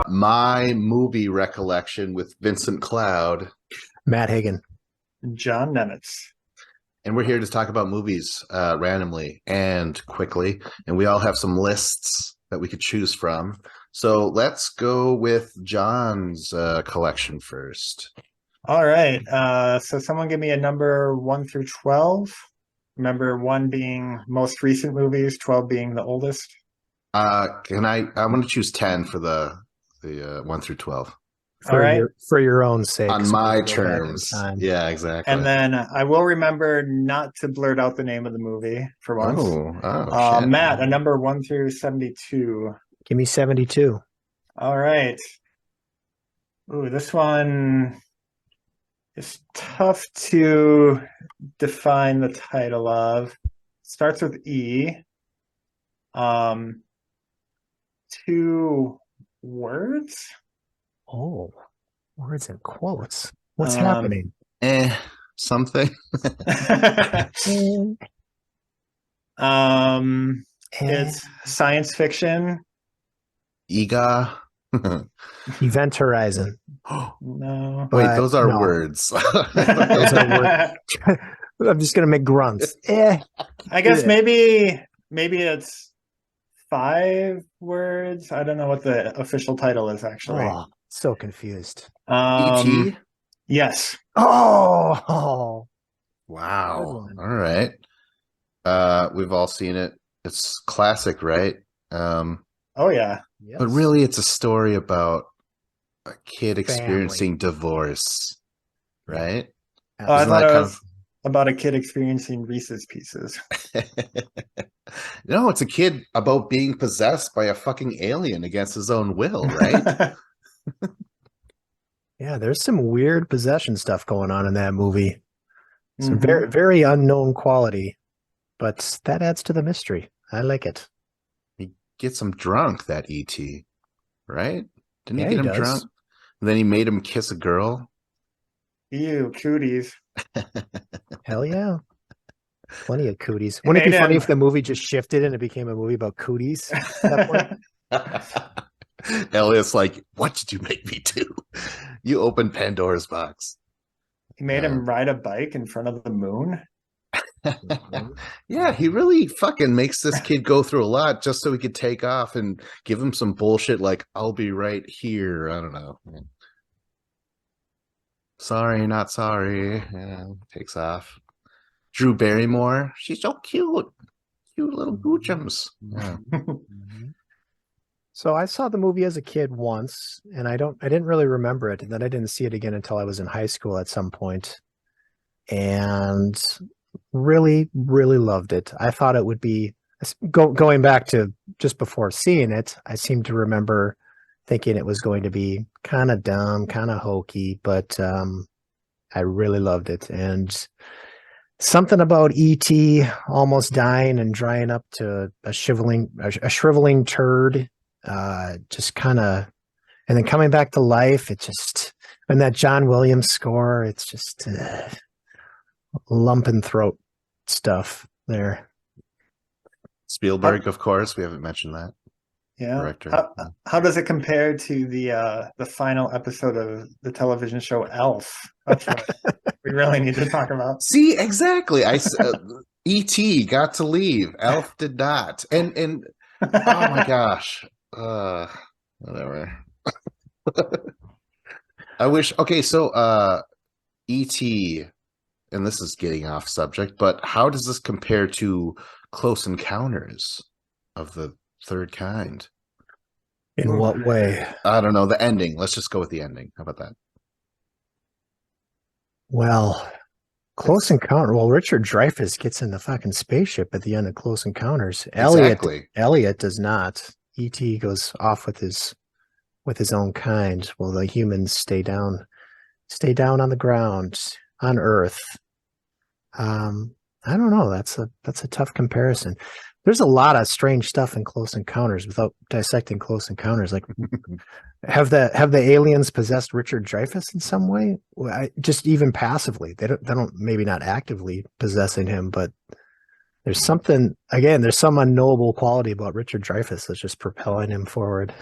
My Movie Recollection with Vincent Cloud. Matt Hagen. John Nemitz. And we're here to talk about movies randomly and quickly. And we all have some lists that we could choose from. So let's go with John's collection first. All right. So someone give me a number 1 through 12. Remember, 1 being most recent movies, 12 being the oldest. I'm going to choose 10 for the 1 through 12. All right. For your own sake. On my terms. Yeah, exactly. And then I will remember not to blurt out the name of the movie for once. Shit. Matt, a number 1 through 72. Give me 72. All right. Ooh, this one is tough to define the title of. Starts with E. 2 words. Oh, words and quotes. What's happening? Something. It's science fiction. Ega. Event Horizon. No. Wait, those are no. words. Those are words. I'm just gonna make grunts. I guess maybe it's 5 words. I don't know what the official title is actually. Oh, so confused. E.T.? Yes. Oh, Wow. All right. We've all seen it. It's classic, right? Oh yeah. yes. But really it's a story about a kid experiencing divorce, right? Oh, I Isn't thought that it kind was about a kid experiencing Reese's Pieces. No, it's a kid about being possessed by a fucking alien against his own will, right? Yeah, there's some weird possession stuff going on in that movie. Some Mhm. very, very unknown quality, but that adds to the mystery. I like it. He gets him drunk, that E.T., right? Didn't Yeah, he get he him does. drunk? And then he made him kiss a girl. Ew, cooties. Hell yeah. Plenty of cooties. He Wouldn't it be made funny him- if the movie just shifted and it became a movie about cooties at that point? Elliot's like, what did you make me do? You opened Pandora's box. He made him ride a bike in front of the moon. Yeah, he really fucking makes this kid go through a lot just so he could take off and give him some bullshit like, I'll be right here. I don't know. Sorry, not sorry. Yeah, takes off. Drew Barrymore, she's so cute. Cute little goochums. Yeah. So I saw the movie as a kid once, and I didn't really remember it, and then I didn't see it again until I was in high school at some point, and really, really loved it. I thought it would be going back to just before seeing it. I seem to remember thinking it was going to be kind of dumb, kind of hokey, but I really loved it. And something about E.T. almost dying and drying up to a shriveling turd. Just kind of, and then coming back to life. It just, and that John Williams score, it's just lump in throat stuff there. Spielberg, of course. We haven't mentioned that. Yeah. Director. How does it compare to the final episode of the television show Elf? That's what we really need to talk about. See, exactly. E.T. got to leave. Elf did not. And oh my gosh. Whatever. I wish. Okay, so E.T., and this is getting off subject, but how does this compare to Close Encounters of the Third Kind? In what way? I don't know. The ending. Let's just go with the ending. How about that? Well, Close Encounter. Well, Richard Dreyfuss gets in the fucking spaceship at the end of Close Encounters. Exactly. Elliot does not. E.T. goes off with his own kind. Well, the humans stay down on the ground on Earth. I don't know. That's a tough comparison. There's a lot of strange stuff in Close Encounters without dissecting Close Encounters. Like, have the aliens possessed Richard Dreyfuss in some way? Just even passively. They don't maybe not actively possessing him, but There's something again. There's some unknowable quality about Richard Dreyfuss that's just propelling him forward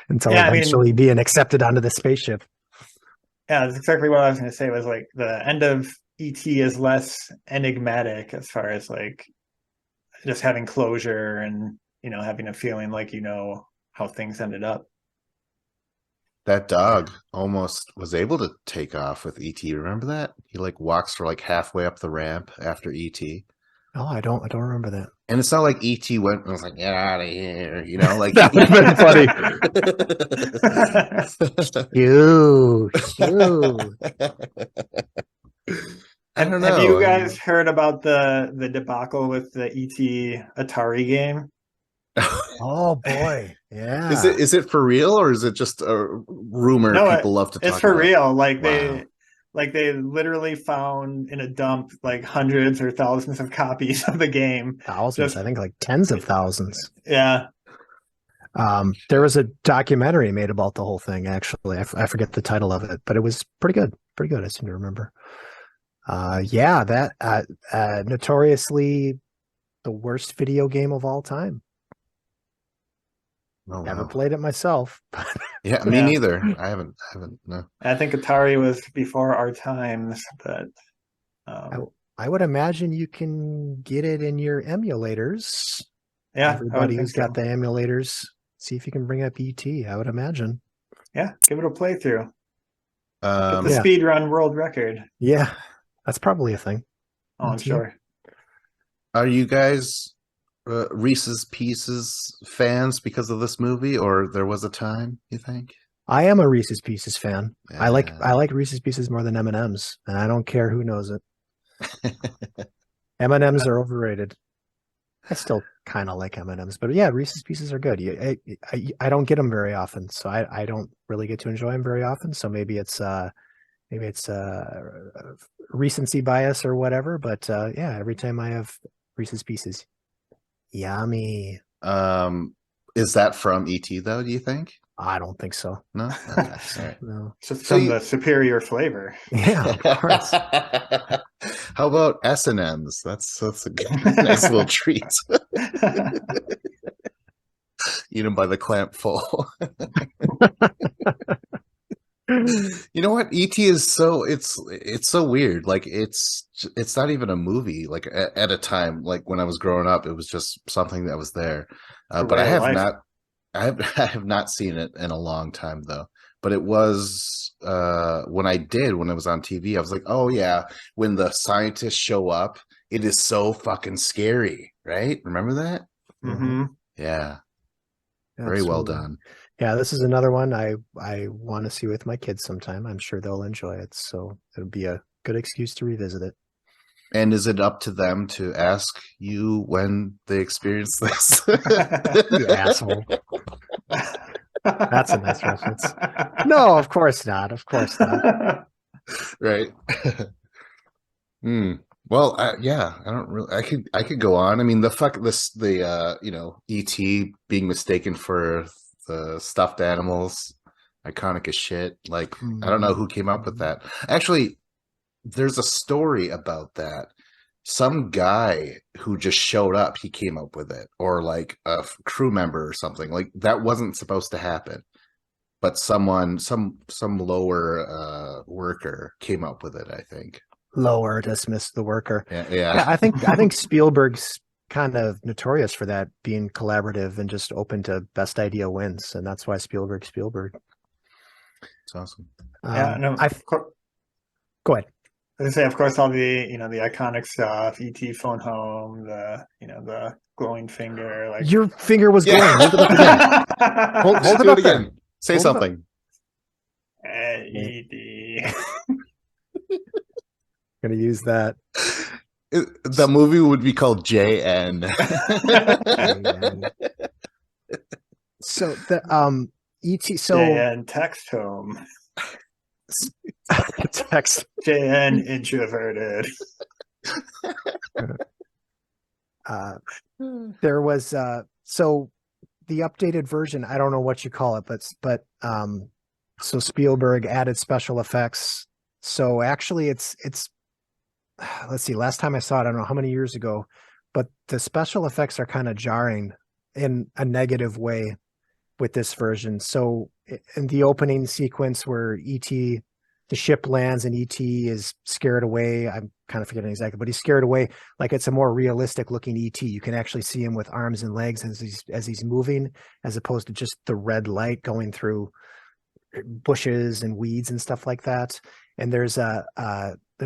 until Yeah, I mean, eventually being accepted onto the spaceship. yeah, that's exactly what I was going to say. Was like the end of ET is less enigmatic as far as like just having closure and having a feeling like how things ended up. That dog almost was able to take off with ET. Remember that? He like walks for like halfway up the ramp after ET. Oh, I don't remember that. And it's not like ET went and was like, get out of here, like That would have been funny. You, you. I don't Have you know. guys heard about the debacle with the ET Atari game? Oh boy, Is yeah. it for real, or is it just a rumor No, people love to it's talk for about? real. Wow. Like they literally found in a dump like hundreds or thousands of copies of the game. Thousands, Just I think like tens of thousands. yeah, There was a documentary made about the whole thing. Actually, I forget the title of it, but it was pretty good. Pretty good. I seem to remember. Yeah, that notoriously the worst video game of all time. Oh, Never wow. played it myself. Yeah, me Yeah. neither. I haven't. No. I think Atari was before our times, but I would imagine you can get it in your emulators. yeah, I Everybody would think who's got so. the emulators, see if you can bring up ET. I would imagine. Yeah, give it a playthrough. Get the Yeah. speed run world record. Yeah, that's probably a thing. Oh, I'm sure. Are you guys Reese's Pieces fans because of this movie, or there was a time, you think? I am a Reese's Pieces fan. I like Yeah. Reese's Pieces more than M&Ms, and I don't care who knows it. M&Ms are overrated. I still kind of like M&Ms, but yeah, Reese's Pieces are good. I don't get them very often, so I don't really get to enjoy them very often. So maybe it's recency bias or whatever. But yeah, every time I have Reese's Pieces, yummy. Is that from ET though, do you think? I don't think so. No? Okay. All right. No. Just So from you- the superior flavor. Yeah, of course. How about S&Ms? That's a good, nice little treat. Eat them by the clamp full. You know what? ET is it's so weird. Like it's not even a movie. Like at a time, like when I was growing up, it was just something that was there. A But ray of life. I have not seen it in a long time though. But it was when it was on TV, I was like, oh yeah, when the scientists show up, it is so fucking scary, right? Remember that? Mm-hmm. Yeah, very well done. Yeah, this is another one I want to see with my kids sometime. I'm sure they'll enjoy it. So it'll be a good excuse to revisit it. And is it up to them to ask you when they experience this? You asshole. That's a nice reference. No, of course not. Of course not. Right. Well, yeah, I don't really. I could go on. I mean, ET being mistaken for the stuffed animals, iconic as shit. Like, I don't know who came up with that. Actually, there's a story about that. Some guy who just showed up, he came up with it, or like a crew member or something. Like that wasn't supposed to happen, but some lower worker came up with it, I think. Lower, dismiss the worker. Yeah. I think Spielberg's kind of notorious for that, being collaborative and just open to best idea wins, and that's why Spielberg. It's awesome. Yeah, no. Go ahead. I was gonna say, of course, all the the iconic stuff, ET phone home, the glowing finger, like Your finger was glowing. Hold it up again. Hold it Do up it again. Say Hold it up. something. ET. Gonna use that. The movie would be called JN. So the ET. So JN text home. text. JN introverted. There was so the updated version. I don't know what you call it, but so Spielberg added special effects. So actually, it's let's see. Last time I saw it, I don't know how many years ago, but the special effects are kind of jarring in a negative way with this version. So in the opening sequence where ET, the ship lands and ET is scared away. I'm kind of forgetting exactly, but he's scared away. Like it's a more realistic looking ET. You can actually see him with arms and legs as he's moving, as opposed to just the red light going through bushes and weeds and stuff like that. And there's a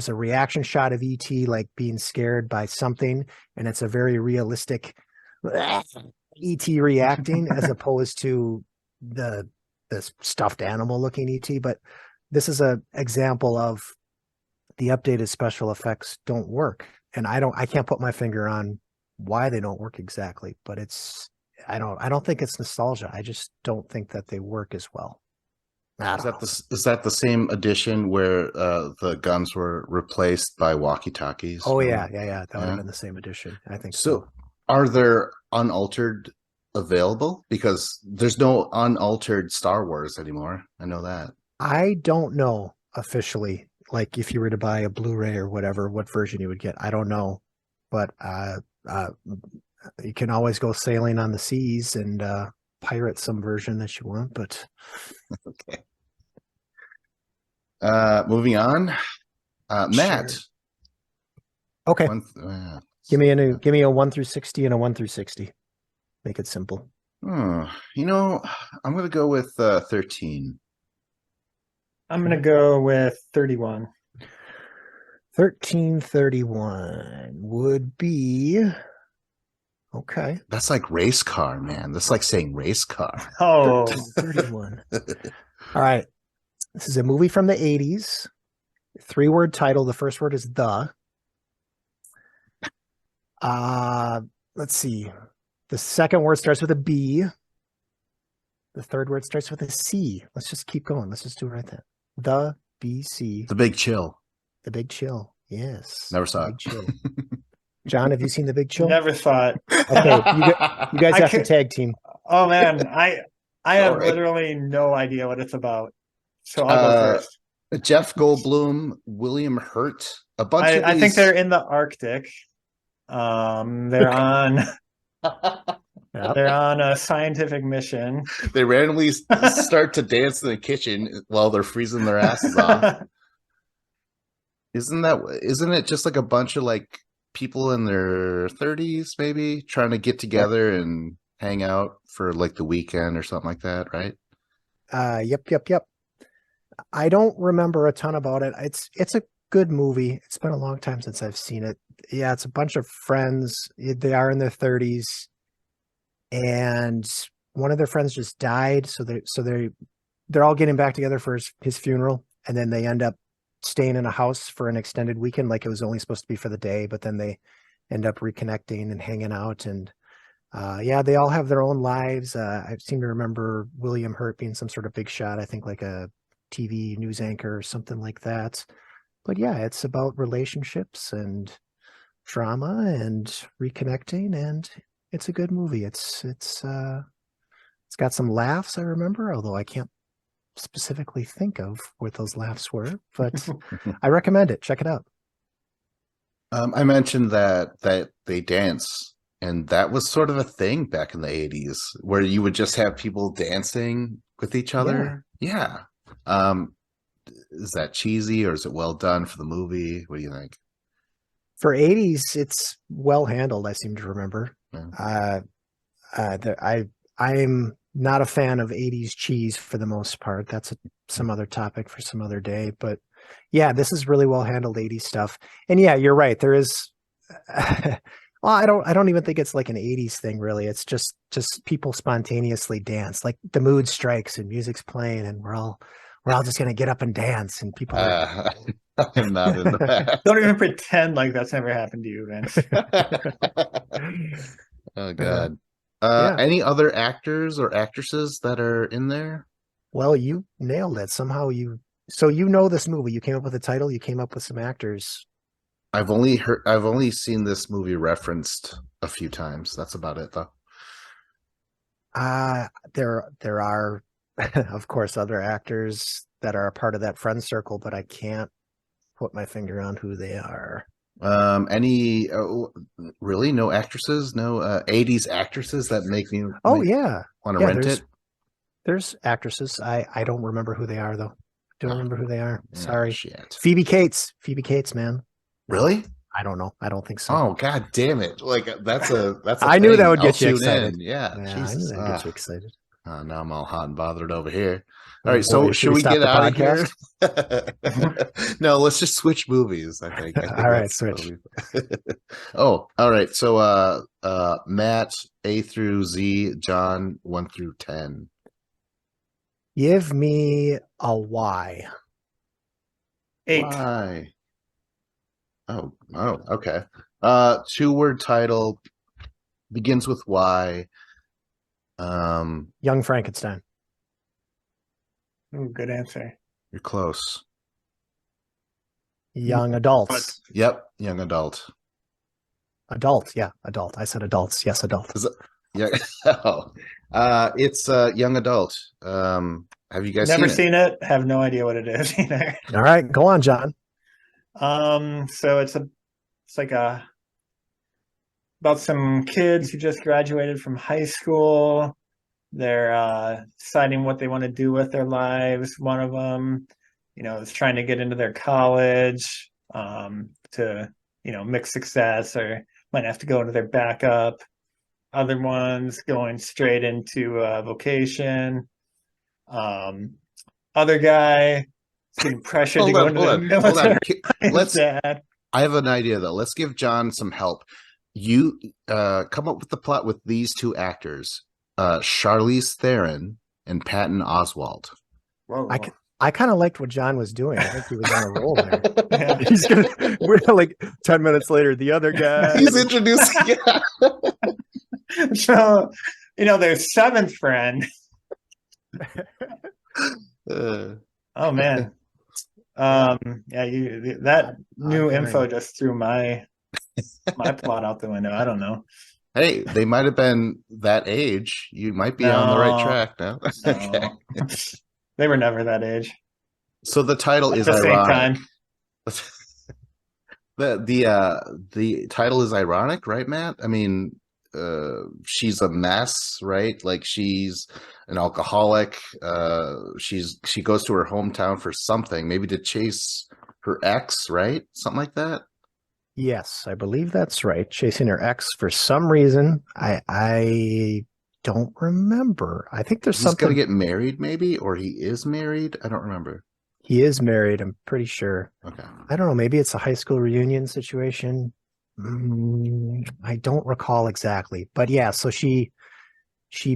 reaction shot of ET like being scared by something, and it's a very realistic ET reacting as opposed to the stuffed animal looking ET. But this is a example of the updated special effects don't work, and I can't put my finger on why they don't work exactly, but I don't think it's nostalgia. I just don't think that they work as well. Is that the same edition where the guns were replaced by walkie-talkies? Oh yeah. That would have been the same edition. I think so. Are there unaltered available? Because there's no unaltered Star Wars anymore. I know that. I don't know officially, like if you were to buy a Blu-ray or whatever, what version you would get. I don't know, but you can always go sailing on the seas and pirate some version that you want. But okay. Moving on. Matt. Sure. Okay. Give me a 1 through 60 and a 1 through 60. Make it simple. I'm gonna go with 13. I'm gonna go with 31. 1331 would be okay. That's like race car, man. That's like saying race car. Oh, 31. All right. This is a movie from the 80s. 3-word title. The first word is the. Let's see. The second word starts with a B. The third word starts with a C. Let's just keep going. Let's just do it right there. The BC. The Big Chill. The Big Chill. Yes. Never saw it. Chill. John, have you seen The Big Chill? never saw it. Okay, you guys have to tag team. Oh man, I have literally no idea what it's about. So I'll go first. Jeff Goldblum, William Hurt, a bunch of these... I think they're in the Arctic. They're on they're on a scientific mission. They randomly start to dance in the kitchen while they're freezing their asses off. Isn't it just like a bunch of like people in their 30s maybe trying to get together and hang out for like the weekend or something like that, right? Yep. I don't remember a ton about it. It's a good movie. It's been a long time since I've seen it. Yeah, it's a bunch of friends. They are in their 30s, and one of their friends just died. So they're all getting back together for his funeral, and then they end up staying in a house for an extended weekend. Like it was only supposed to be for the day, but then they end up reconnecting and hanging out. And they all have their own lives. I seem to remember William Hurt being some sort of big shot. I think like a TV news anchor or something like that. But yeah, it's about relationships and drama and reconnecting, and it's a good movie. It's got some laughs, I remember, although I can't specifically think of what those laughs were, but I recommend it. Check it out. I mentioned that they dance, and that was sort of a thing back in the 80s where you would just have people dancing with each other. Yeah. Is that cheesy or is it well done for the movie? What do you think? For 80s, it's well handled, I seem to remember. Yeah. I'm not a fan of 80s cheese for the most part. That's some other topic for some other day. But yeah, this is really well handled 80s stuff. And yeah, you're right. There is well, I don't even think it's like an 80s thing really. It's just people spontaneously dance. Like the mood strikes and music's playing and we're all just gonna get up and dance, and people are... I'm not into that. Don't even pretend like that's never happened to you, Vince. Oh god. Yeah. Any other actors or actresses that are in there? Well, you nailed it. Somehow so you know this movie. You came up with a title, you came up with some actors. I've only seen this movie referenced a few times. That's about it though. There are of course other actors that are a part of that friend circle, but I can't put my finger on who they are. Any really no actresses, no 80s actresses that make me Oh yeah, want to yeah. rent it. There's actresses. I don't remember who they are though. Don't Oh, remember who they are. yeah, Sorry. shit. Phoebe Cates. Phoebe Cates, man. No, Really? I don't know. I don't think so. Oh god damn it. Like that's a I knew that thing. would I'll get you tune excited. in. Yeah. Yeah, I knew Jesus. that would get you excited. Now I'm all hot and bothered over here. All Oh right, so boy, should should we we stop get the out of here? podcast? No, let's just switch movies. I think All right, that's switch. Oh, all right. So Matt, A through Z, John, 1 through 10. Give me a Y. 8. Why? Oh, okay. Two-word title, begins with Y. Young Frankenstein. Ooh, good answer. You're close. Young adults. Yep, young adult. Adult, yeah, adult. I said adults. Yes, adult. Is it? Yeah. Oh, it's young adult. Have you guys Never seen it? seen it. Have no idea what it is either. All right, go on, John. So it's like about some kids who just graduated from high school. They're deciding what they want to do with their lives. One of them, is trying to get into their college to, mixed success, or might have to go into their backup. Other ones going straight into vocation. Other guy is getting pressured to Hold go on, into hold the on, hold on. military. Let's. Dad. I have an idea though. Let's give John some help. You come up with the plot with these two actors, Charlize Theron and Patton Oswalt. Whoa. I kind of liked what John was doing. I think he was on a roll there. Yeah. We're like 10 minutes later, the other guy. He's introducing. Yeah. So, their seventh friend. Oh man. Yeah, that new info just threw my plot out the window. I don't know. Hey, they might have been that age. You might be on the right track now. Okay. No. They were never that age. So the title At is the same ironic. time. The title is ironic, right, Matt? I mean, she's a mess, right? Like she's an alcoholic. She goes to her hometown for something, maybe to chase her ex, right? Something like that. Yes, I believe that's right. Chasing her ex for some reason. I don't remember. I think there's He's something. gonna get married, maybe, or he is married. I don't remember. He is married, I'm pretty sure. Okay. I don't know. Maybe it's a high school reunion situation. I don't recall exactly. But yeah, so she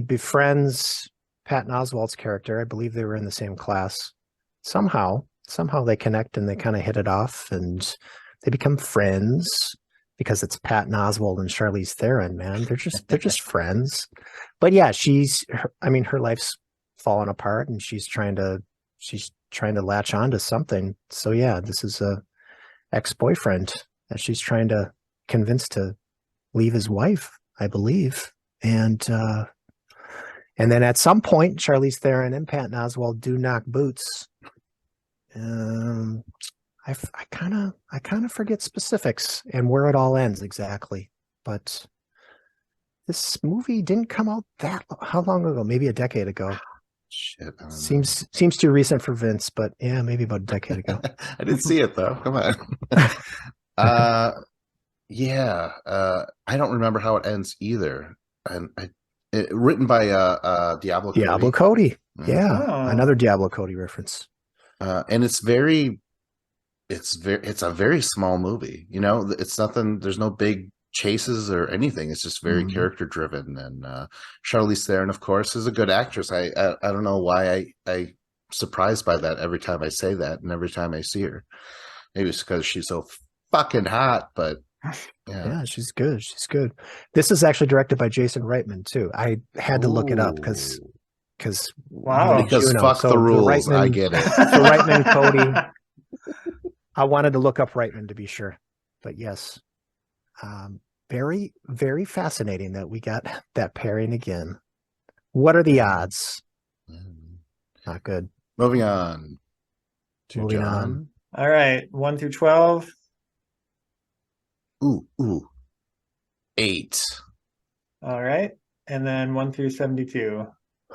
befriends Patton Oswalt's character. I believe they were in the same class. Somehow they connect and they kind of hit it off and they become friends because it's Patton Oswalt and Charlize Theron, man. They're just friends. But yeah, her life's fallen apart and she's trying to latch on to something. So yeah, this is a ex-boyfriend that she's trying to convince to leave his wife, I believe. And then at some point, Charlize Theron and Patton Oswalt do knock boots. I kind of forget specifics and where it all ends exactly. But this movie didn't come out how long ago? Maybe a decade ago. Shit. I don't know. Seems too recent for Vince, but yeah, maybe about a decade ago. I didn't see it though. Come on. Yeah. I don't remember how it ends either. And written by Diablo Cody. Diablo Cody. Mm. Yeah. Oh. Another Diablo Cody reference. And it's a very small movie. It's nothing. There's no big chases or anything. It's just very character driven. And Charlize Theron, of course, is a good actress. I don't know why I surprised by that every time I say that and every time I see her. Maybe it's because she's so fucking hot, but yeah, she's good. She's good. This is actually directed by Jason Reitman too. I had to look it up because wow, because fuck the rules. I get it. So Reitman, Cody. I wanted to look up Reitman to be sure, but yes, very, very fascinating that we got that pairing again. What are the odds? Not good. Moving on. Moving on. All right, 1 through 12. Ooh. 8. All right. And then 1 through 72.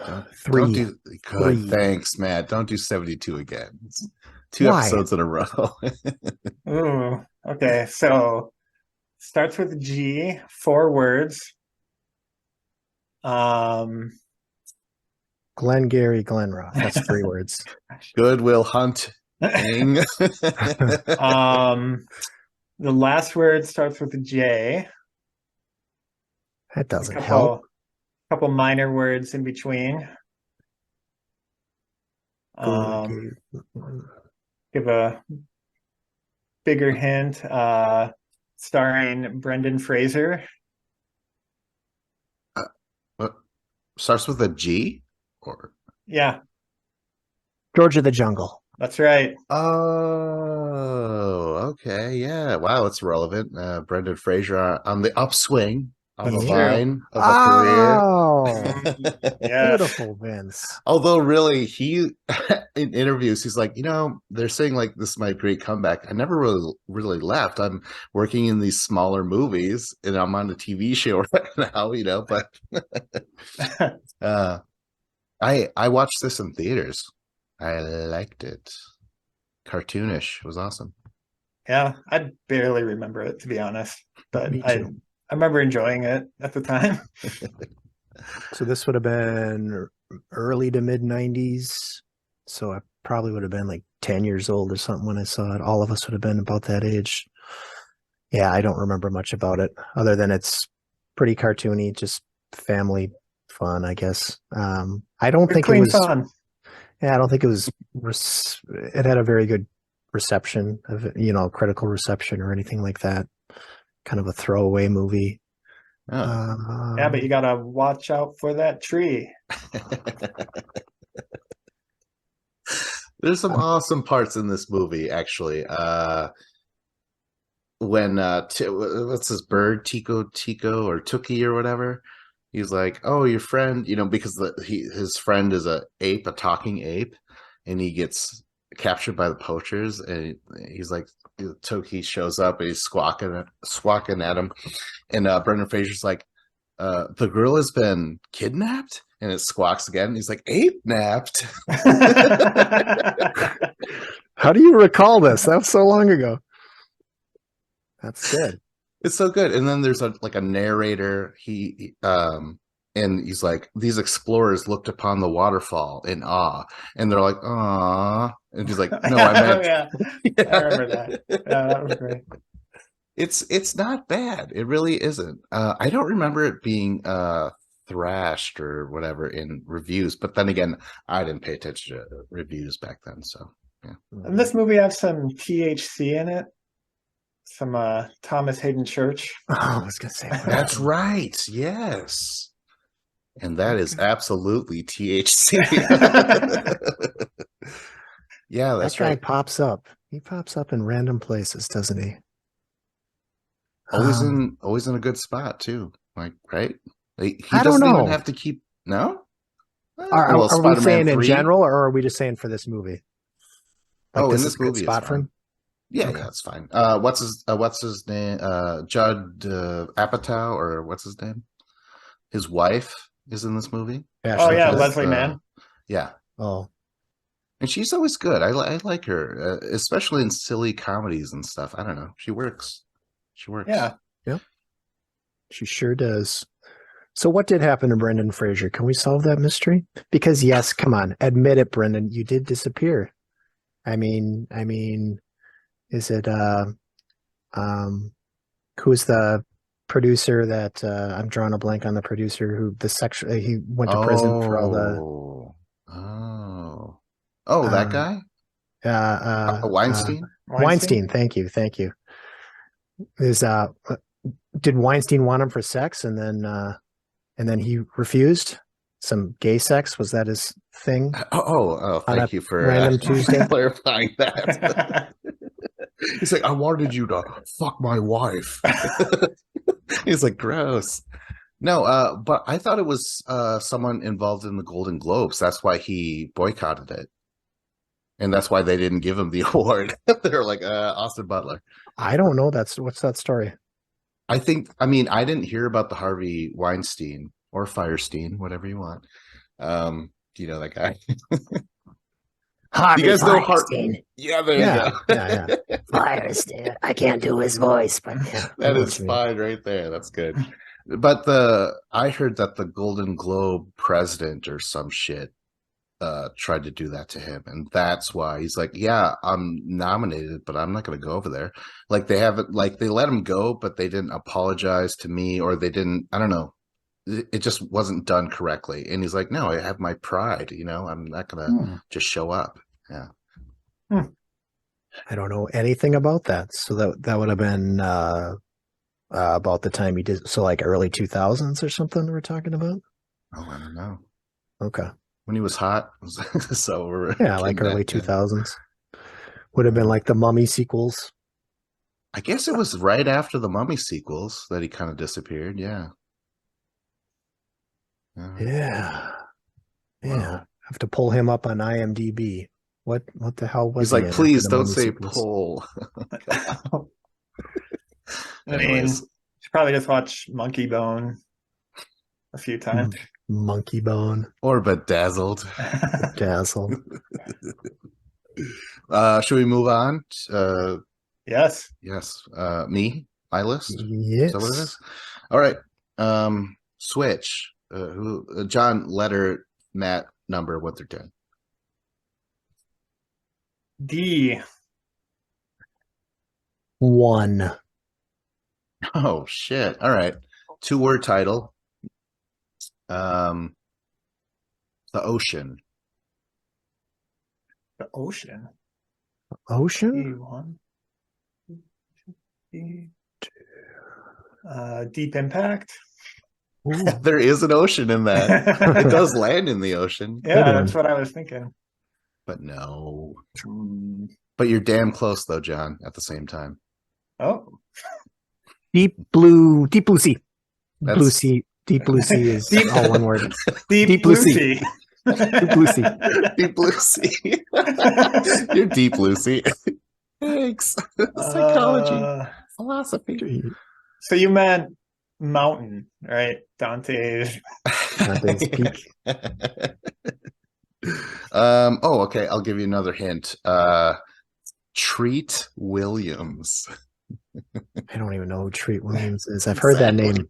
Don't 3. do good. 3. Thanks, Matt. Don't do 72 again. It's 2 Why? episodes in a row. Ooh. Okay. So starts with G, 4 words. Glengarry Glenrock. That's 3 words. Goodwill Hunting. The last word starts with a J. That doesn't help. Couple minor words in between. Give a bigger hint. Starring Brendan Fraser. What starts with a G? Or Yeah, George of the Jungle. that's right. oh, okay, yeah. Wow, it's relevant. Brendan Fraser on the upswing of a That's vine of a career. Oh, Yeah. beautiful, Vince. Although really he in interviews he's like, they're saying like this is my great comeback. I never really left. I'm working in these smaller movies and I'm on a TV show right now, but I watched this in theaters. I liked it. Cartoonish. It was awesome. Yeah, I barely remember it, to be honest, but Me I too. remember enjoying it at the time. So this would have been early to mid 90s. So I probably would have been like 10 years old or something when I saw it. All of us would have been about that age. Yeah, I don't remember much about it other than it's pretty cartoony, just family fun, I guess. I don't think it Clean was. fun. Yeah, I don't think it was. It had a very good reception of critical reception or anything like that. Kind of a throwaway movie. Oh. Yeah, but you gotta watch out for that tree. There's some awesome parts in this movie, actually. When what's this bird, Tico or Tookie or whatever? He's like, "Oh, your friend," because his friend is a talking ape, and he gets captured by the poachers, and he's like, Tookie shows up and he's squawking at him, and Brendan Fraser's like, "The girl has been kidnapped," and it squawks again. And he's like, "Ape napped." How do you recall this? That was so long ago. That's good. It's so good. And then there's a narrator. And he's like, "These explorers looked upon the waterfall in awe," and they're like, "Aw," and he's like, "No, I meant." Yeah, I remember that. Yeah, that was great. It's not bad. It really isn't. I don't remember it being thrashed or whatever in reviews, but then again, I didn't pay attention to reviews back then. So yeah. And this movie has some THC in it. Some Thomas Hayden Church. Oh, I was gonna say That's right. Yes. And that is absolutely THC. Yeah, that's that guy right. pops up. He pops up in random places, doesn't he? Always in a good spot too. Like, right? He I doesn't don't even know. have to keep. No. Are we Spider-Man saying 3. in general, or are we just saying for this movie? Like, In this this is a good movie, spot it's for fine. him. Yeah, Okay. yeah, it's fine. What's his name? Judd Apatow, or what's his name? His wife is in this movie. Oh yeah, Because, Leslie Mann. Yeah, Oh, and she's always good. I like her, especially in silly comedies and stuff. I don't know. She works. Yeah. yep. She sure does. So what did happen to Brendan Fraser? Can we solve that mystery? Because yes, come on, admit it, Brendan. You did disappear. I mean, is it who's the producer that I'm drawing a blank on the producer who he went to prison for all the that guy? Weinstein? Weinstein. Thank you. Is did Weinstein want him for sex and then he refused? Some gay sex, was that his thing? Thank you for random Tuesday clarifying that. He's like, "I wanted you to fuck my wife." He's like, gross. No, but I thought it was someone involved in the Golden Globes. That's why he boycotted it. And that's why they didn't give him the award. They're like, Austin Butler. I don't know. What's that story? I think, I mean, I didn't hear about the Harvey Weinstein or Firestein, whatever you want. Do you know that guy? Harvey You guys know Firestein. Yeah, there you Yeah, go. yeah. Firestein. I can't do his voice, but yeah. I That know is what you mean. fine right there. That's good. But I heard that the Golden Globe president or some shit tried to do that to him, and that's why he's like, yeah, I'm nominated, but I'm not going to go over there. Like they haven't, like they let him go, but they didn't apologize to me, or they didn't, I don't know, it just wasn't done correctly. And he's like, no, I have my pride, I'm not going to just show up. Yeah. I don't know anything about that. So that would have been about the time he did. So like early 2000s or something we're talking about. Oh, I don't know. Okay. When he was hot. So yeah, like early 2000s. Would have been like the Mummy sequels. I guess it was right after the Mummy sequels that he kind of disappeared. Yeah. Yeah. Wow. I have to pull him up on IMDb. What the hell was He's like, he in please after the don't Mummy say sequels? pull. I mean, should probably just watch Monkey Bone a few times. Monkey Bone. Or Bedazzled. Dazzle. Should we move on? Yes. Yes. Me? My list? Yes. Is that what it is? All right. Switch. John, letter, Matt, number, what they're doing. D. 1. Oh shit. All right. 2-word title. The Ocean. The Ocean. Ocean? D1. Deep Impact. There is an ocean in that. It does land in the ocean. Yeah, that's what I was thinking. But no. But you're damn close though, John, at the same time. Oh. Deep Blue Sea. Blue Sea. Deep Blue Sea is all one word. Deep Blue Sea. Deep Blue Sea. Deep Blue Sea. You're Deep Blue Sea. Thanks. Psychology. Philosophy. So you meant mountain, right? Dante's Peak. Oh, okay. I'll give you another hint. Treat Williams. I don't even know who Treat Williams is. I've heard that name.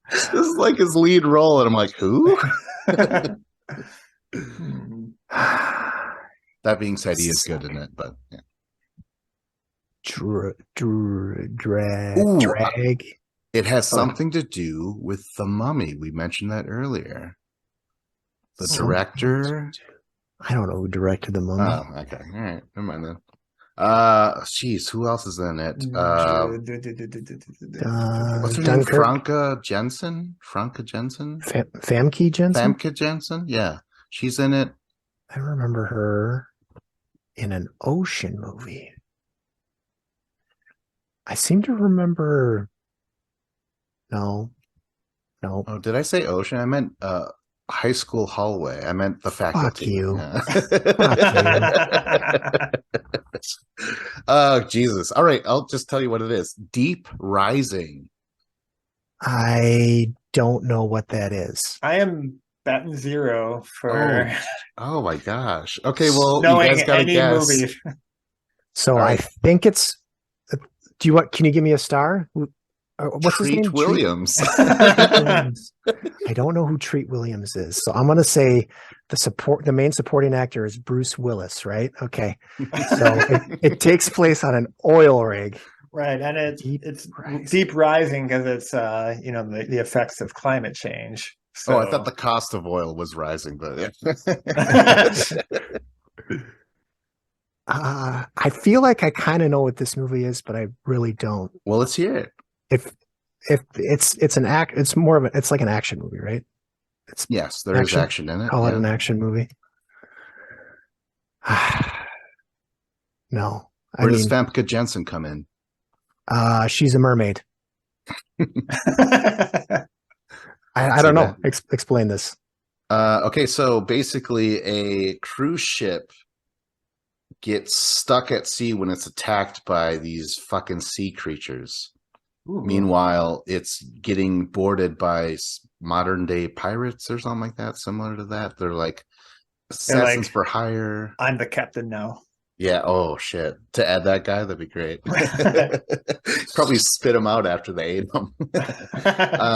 This is like his lead role, and I'm like, who? That being said, he is good in it, but yeah. Drag. It has something to do with the Mummy. We mentioned that earlier. The director. I don't know who directed the Mummy. Oh, okay. All right. Never mind then. Jeez, who else is in it? What's her name? Franca Jensen? Famke Jensen? Famke Jensen? Yeah. She's in it. I remember her in an ocean movie. I seem to remember. No. Oh, did I say ocean? I meant high school hallway. I meant the faculty. Fuck you. Yeah. Fuck you. Oh, Jesus. All right. I'll just tell you what it is. Deep Rising. I don't know what that is. I am batting 0 for Oh my gosh. Okay, well, knowing you guys gotta any guess. movie. So right. I think it's. Can you give me a star? What's his name? Treat Williams. I don't know who Treat Williams is, so I'm gonna say the main supporting actor is Bruce Willis, right? Okay, so it takes place on an oil rig, right? And it's deep rising because it's the effects of climate change. So. Oh, I thought the cost of oil was rising, but yeah. I feel like I kind of know what this movie is, but I really don't. Well, let's hear it. If it's an act, it's more of it's like an action movie, right? Yes, there is action in it. Call it an action movie. No. Where does Famke Jensen come in? She's a mermaid. I don't know. Explain this. Okay, so basically a cruise ship gets stuck at sea when it's attacked by these fucking sea creatures. Ooh. Meanwhile, it's getting boarded by modern day pirates or something like that, similar to that. They're like They're assassins like, for hire. I'm the captain now. Yeah. Oh shit. To add that guy, that'd be great. Probably spit him out after they ate him.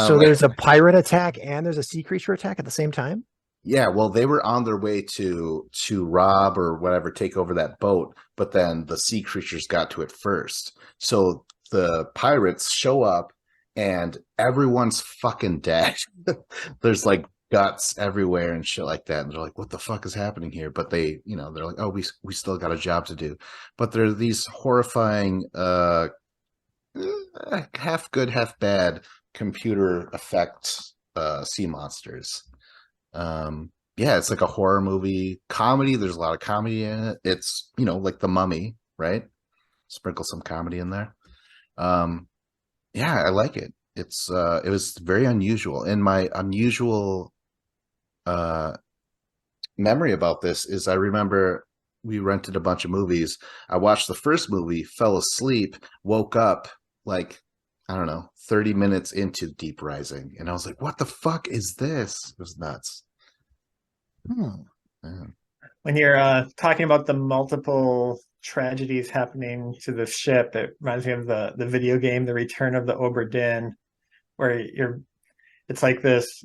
So there's a pirate attack and there's a sea creature attack at the same time? Yeah, well, they were on their way to rob or whatever, take over that boat, but then the sea creatures got to it first. So the pirates show up and everyone's fucking dead. There's like guts everywhere and shit like that. And they're like, what the fuck is happening here? But they, they're like, oh, we still got a job to do. But there are these horrifying half good, half bad computer effect sea monsters. Yeah, it's like a horror movie comedy. There's a lot of comedy in it. It's like The Mummy, right? Sprinkle some comedy in there. Yeah, I like it. It was very unusual. And my unusual memory about this is I remember we rented a bunch of movies. I watched the first movie, fell asleep, woke up like, I don't know, 30 minutes into Deep Rising, and I was like, what the fuck is this? It was nuts. Yeah. When you're talking about the multiple tragedies happening to the ship, it reminds me of the video game, The Return of the Obra Dinn, where it's like this,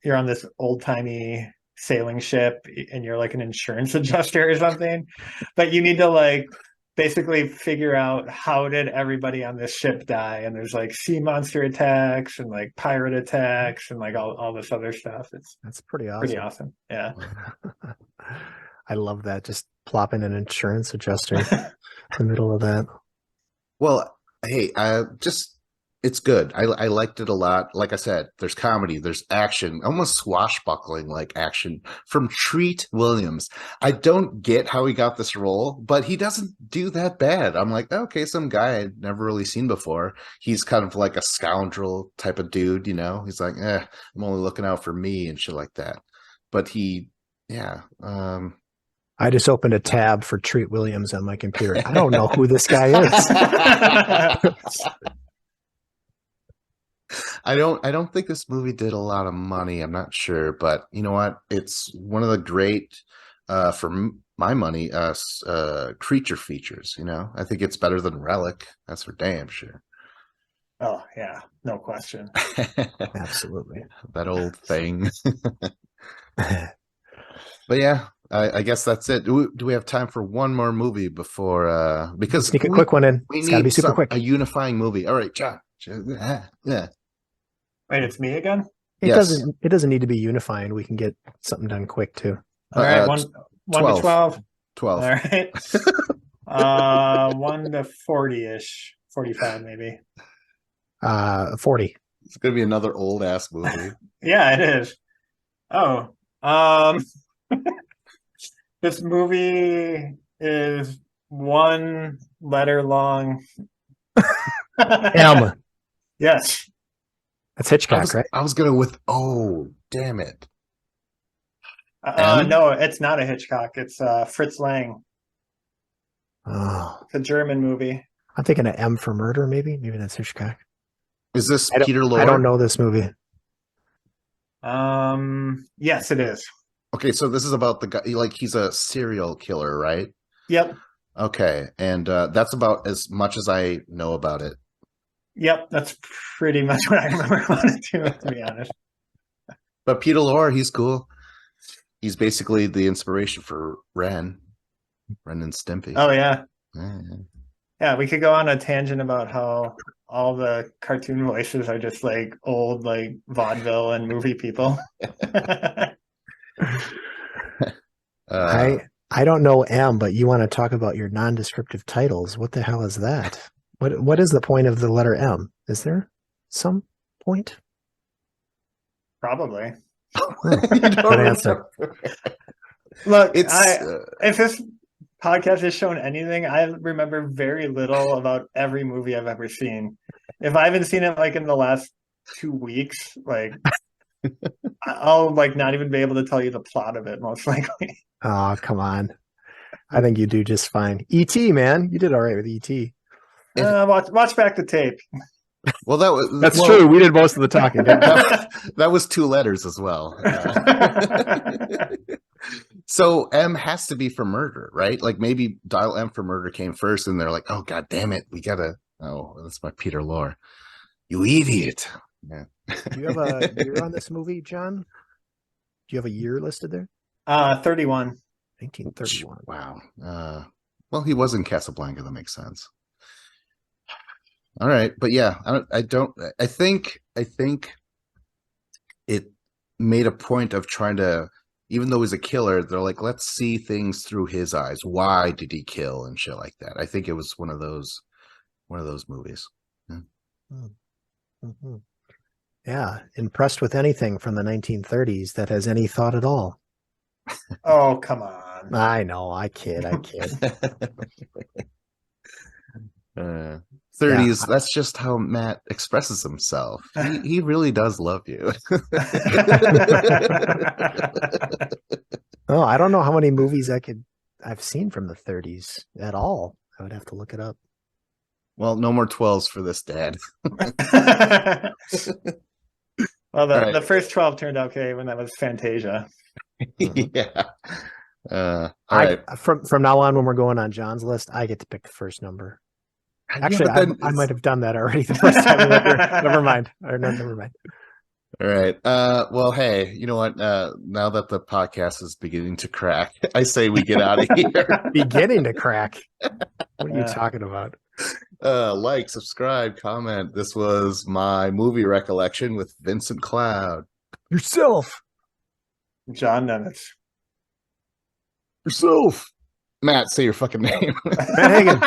you're on this old timey sailing ship and you're like an insurance adjuster or something, but you need to like basically figure out how did everybody on this ship die, and there's like sea monster attacks and like pirate attacks and like all this other stuff. That's pretty awesome. Pretty awesome. Yeah. I love that. Just plopping an insurance adjuster in the middle of that. Well, hey, it's good. I liked it a lot. Like I said, there's comedy, there's action, almost swashbuckling like action from Treat Williams. I don't get how he got this role, but he doesn't do that bad. I'm like, okay, some guy I'd never really seen before. He's kind of like a scoundrel type of dude, He's like, I'm only looking out for me and shit like that. But I just opened a tab for Treat Williams on my computer. I don't know who this guy is. I don't think this movie did a lot of money. I'm not sure, but you know what? It's one of the great, for my money, creature features. I think it's better than Relic. That's for damn sure. Oh yeah, no question. Absolutely. That old thing. But yeah, I guess that's it. Do we have time for one more movie before? Because sneak a quick one in. It's gotta be super quick. A unifying movie. All right, John. Yeah. Wait, it's me again? It doesn't need to be unifying. We can get something done quick too. All right, 1 to 12. 12. All right. 1 to 40-ish. 45 maybe. 40. It's gonna be another old ass movie. Yeah, it is. Oh. This movie is 1 letter long. M. Yes. That's Hitchcock, right? I was gonna oh, damn it. No, it's not a Hitchcock. It's Fritz Lang. Oh. It's a German movie. I'm thinking of M for Murder, maybe. Maybe that's Hitchcock. Is this Peter Lorre? I don't know this movie. Yes, it is. Okay, so this is about the guy, like he's a serial killer, right? Yep. Okay, and that's about as much as I know about it. Yep, that's pretty much what I remember about it too, to be honest. But Peter Lorre, he's cool. He's basically the inspiration for Ren and Stimpy. Oh yeah. Yeah. Yeah, we could go on a tangent about how all the cartoon voices are just like old, like vaudeville and movie people. I don't know M, but you want to talk about your non-descriptive titles. What the hell is that? What is the point of the letter M? Is there some point? Probably. Good answer. Look, if this podcast has shown anything, I remember very little about every movie I've ever seen. If I haven't seen it like in the last 2 weeks, like I'll like not even be able to tell you the plot of it, most likely. Oh, come on. I think you do just fine. E.T., man. You did all right with E.T. Watch back the tape. Well, That's well, true. We did most of the talking. Didn't we? that was 2 letters as well. So M has to be for murder, right? Like maybe Dial M for murder came first, and they're like, "Oh God damn it, we gotta." Oh, that's my Peter Lorre. You idiot. Yeah. Do you have a year on this movie, John? Do you have a year listed there? 31. 1931. Wow. Well, he was in Casablanca. That makes sense. All right, but yeah, I think it made a point of trying to, even though he's a killer, they're like, let's see things through his eyes. Why did he kill and shit like that? I think it was one of those movies. Yeah. Mm-hmm. Yeah, impressed with anything from the 1930s that has any thought at all. Oh, come on. I know, I kid. 30s, that's just how Matt expresses himself. He really does love you. Oh, I don't know how many movies I've seen from the 30s at all. I would have to look it up. Well, no more 12s for this dad. Well, Right. the first 12 turned out okay when that was Fantasia. Yeah. All right. From now on, when we're going on John's list, I get to pick the first number. Actually, Yeah, I might have done that already the first time. Never mind. Never mind. All right. Well, hey, you know what? Now that the podcast is beginning to crack, I say we get out of here. Beginning to crack. What are you talking about? Like, subscribe, comment. This was my movie recollection with Vincent Cloud. Yourself. John Nemitz. Yourself. Matt, say your fucking name. Matt Hagen.